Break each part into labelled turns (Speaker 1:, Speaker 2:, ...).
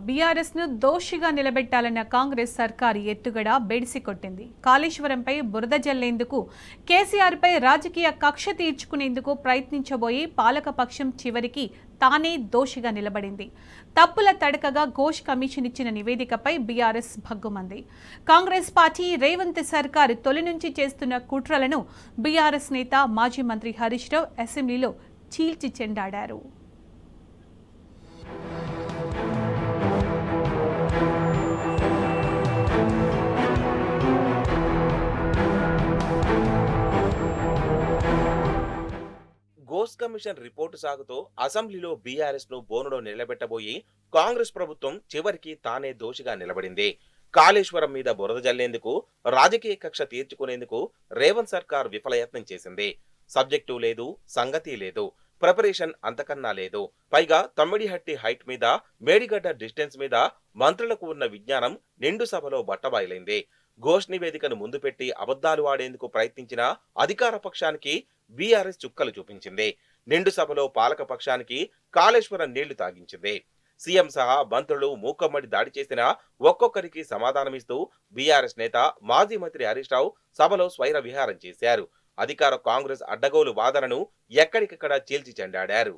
Speaker 1: BRS ను దోషిగా నిలబెట్టాలన్న కాంగ్రెస్ సర్కారు ఎత్తుగడ బెడిసి కొట్టింది. కాళేశ్వరంపై బురద జల్లేందుకు, కేసీఆర్ పై రాజకీయ కక్ష తీర్చుకునేందుకు ప్రయత్నించబోయి పాలకపక్షం చివరికి తానే దోషిగా నిలబడింది. తప్పుల తడకగా ఘోష్ కమిషన్ ఇచ్చిన నివేదికపై బీఆర్ఎస్ భగ్గుమంది. కాంగ్రెస్ పార్టీ రేవంత్ సర్కారు తొలి నుంచి చేస్తున్న కుట్రలను బీఆర్ఎస్ నేత మాజీ మంత్రి హరీష్ రావు అసెంబ్లీలో చీల్చి చెండాడారు.
Speaker 2: ఘోష్ కమిషన్ రిపోర్టు సాగుతూ అసెంబ్లీలో బీఆర్ఎస్ ను బోనులో నిలబెట్టబోయి కాంగ్రెస్ ప్రభుత్వం చివరికి తానే దోషిగా నిలబడింది. కాళేశ్వరం మీద బురద జల్లేందుకు, రాజకీయ కక్ష తీర్చుకునేందుకు రేవంత్ సర్కార్ విఫలయత్నం చేసింది. సబ్జెక్టు లేదు, సంగతి లేదు, ప్రిపరేషన్ అంతకన్నా లేదు. పైగా తమ్మిడిహట్టి హైట్ మీద, మేడిగడ్డ డిస్టెన్స్ మీద మంత్రులకు ఉన్న విజ్ఞానం నిండు సభలో బట్టబయలైంది. ఘోష్ నివేదికను ముందు పెట్టి అబద్ధాలు ఆడేందుకు ప్రయత్నించిన అధికార పక్షానికి బీఆర్ఎస్ చుక్కలు చూపించింది. నిండు సభలో పాలక పక్షానికి కాళేశ్వరం నీళ్లు తాగించింది. సీఎం సహా మంత్రులు మూకమ్మడి దాడి చేసిన ఒక్కొక్కరికి సమాధానమిస్తూ బీఆర్ఎస్ నేత మాజీ మంత్రి హరీష్ రావు సభలో స్వైర విహారం చేశారు. అధికార కాంగ్రెస్ అడ్డగోలు వాదనను ఎక్కడికక్కడ చీల్చి చెండాడారు.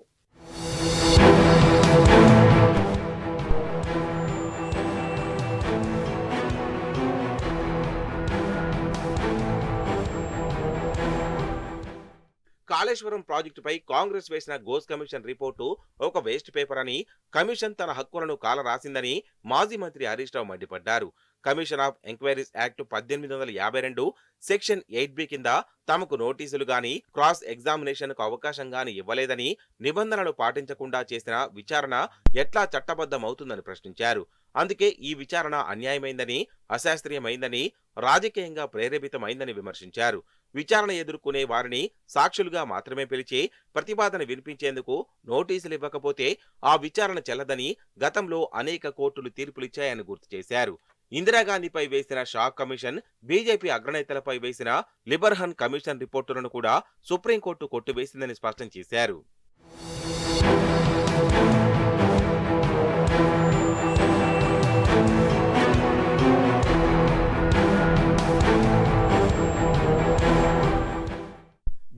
Speaker 2: కాళేశ్వరం ప్రాజెక్టుపై కాంగ్రెస్ వేసిన ఘోష్ కమిషన్ రిపోర్టు ఒక వేస్ట్ పేపర్ అని, కమిషన్ తన హక్కులను కాలరాసిందని మాజీ మంత్రి హరీష్ రావు మండిపడ్డారు. Commission of enquiries act 1852 section 8B కింద తమకు నోటీసులు గాని, క్రాస్ ఎగ్జామినేషన్ కు అవకాశం గాని ఇవ్వలేదని, నిబంధనలు పాటించకుండా చేసిన విచారణ ఎట్లా చట్టబద్ధమవుతుందని ప్రశ్నించారు. అందుకే ఈ విచారణ అన్యాయమైందని, అశాస్త్రీయమైందని, రాజకీయంగా ప్రేరేపితమైందని విమర్శించారు. విచారణ ఎదుర్కొనే వారిని సాక్షులుగా మాత్రమే పిలిచి ప్రతిపాదన వినిపించేందుకు నోటీసులు ఇవ్వకపోతే ఆ విచారణ చెల్లదని గతంలో అనేక కోర్టులు తీర్పులిచ్చాయని గుర్తు చేశారు. ఇందిరాగాంధీపై వేసిన షా కమిషన్, బీజేపీ అగ్రనేతలపై వేసిన లిబర్హన్ కమిషన్ రిపోర్టులను కూడా సుప్రీంకోర్టు కొట్టివేసిందని స్పష్టం చేశారు.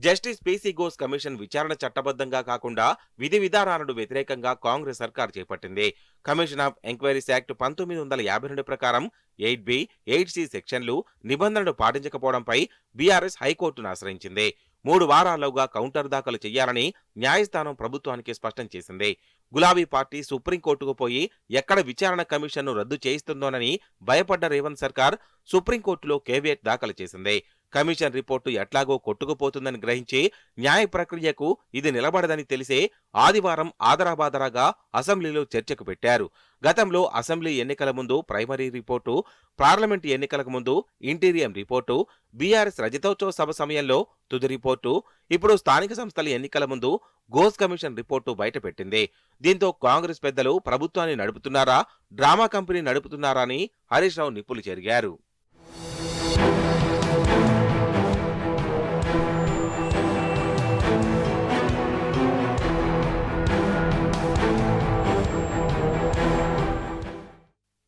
Speaker 2: జస్టిస్ పీసీ ఘోష్ కమిషన్ విచారణ చట్టబద్ధంగా కాకుండా విధి విధానాలకు వ్యతిరేకంగా కాంగ్రెస్ సర్కార్ చేపట్టింది. కమిషన్ ఆఫ్ ఎంక్వైరీస్ యాక్ట్ 1952 ప్రకారం 8B, 8C సెక్షన్లు, నిబంధనలు పాటించకపోవడంపై బీఆర్ఎస్ హైకోర్టును ఆశ్రయించింది. 3 వారాల్లోగా కౌంటర్ దాఖలు చేయాలని న్యాయస్థానం ప్రభుత్వానికి స్పష్టం చేసింది. గులాబీ పార్టీ సుప్రీంకోర్టుకు పోయి ఎక్కడ విచారణ కమిషన్ను రద్దు చేయిస్తుందోనని భయపడ్డ రేవంత్ సర్కార్ సుప్రీంకోర్టులో కేవియట్ దాఖలు చేసింది. కమిషన్ రిపోర్టు ఎట్లాగో కొట్టుకుపోతుందని గ్రహించి న్యాయ ప్రక్రియకు ఇది నిలబడదని తెలిసే ఆదివారం ఆదరాబాదరాగా అసెంబ్లీలో చర్చకు పెట్టారు. గతంలో అసెంబ్లీ ఎన్నికల ముందు ప్రైమరీ రిపోర్టు, పార్లమెంటు ఎన్నికలకు ముందు ఇంటీరియం రిపోర్టు, బీఆర్ఎస్ రజతోత్సవ సభ సమయంలో తుది రిపోర్టు, ఇప్పుడు స్థానిక సంస్థల ఎన్నికల ముందు ఘోష్ కమిషన్ రిపోర్టు బయటపెట్టింది. దీంతో కాంగ్రెస్ పెద్దలు ప్రభుత్వాన్ని నడుపుతున్నారా, డ్రామా కంపెనీ నడుపుతున్నారా అని హరీష్ రావు నిప్పులు చెరిగారు.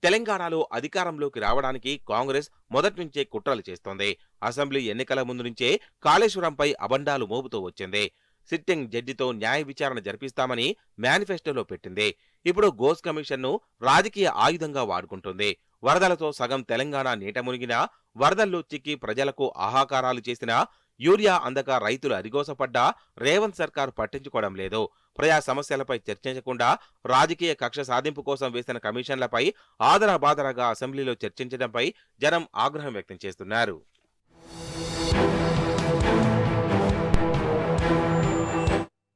Speaker 2: తెలంగాణలో అధికారంలోకి రావడానికి కాంగ్రెస్ మొదటి నుంచే కుట్రలు చేస్తోంది. అసెంబ్లీ ఎన్నికల ముందు నుంచే కాళేశ్వరంపై అబండాలు మోపుతూ వచ్చింది. సిట్టింగ్ జడ్జితో న్యాయ విచారణ జరిపిస్తామని మేనిఫెస్టోలో పెట్టింది. ఇప్పుడు ఘోష్ కమిషన్ ను రాజకీయ ఆయుధంగా వాడుకుంటుంది. వరదలతో సగం తెలంగాణ నీట మునిగినా, వరదల్లో చిక్కి ప్రజలకు ఆహాకారాలు చేసినా, యూరియా అందక రైతులు అరిగోసపడ్డా రేవంత్ సర్కార్ పట్టించుకోవడం లేదు. ప్రజా సమస్యలపై చర్చించకుండా రాజకీయ కక్ష సాధింపు కోసం వేసిన కమిషన్లపై ఆదరాబాదరాగా అసెంబ్లీలో చర్చించడంపై జనం ఆగ్రహం వ్యక్తం చేస్తున్నారు.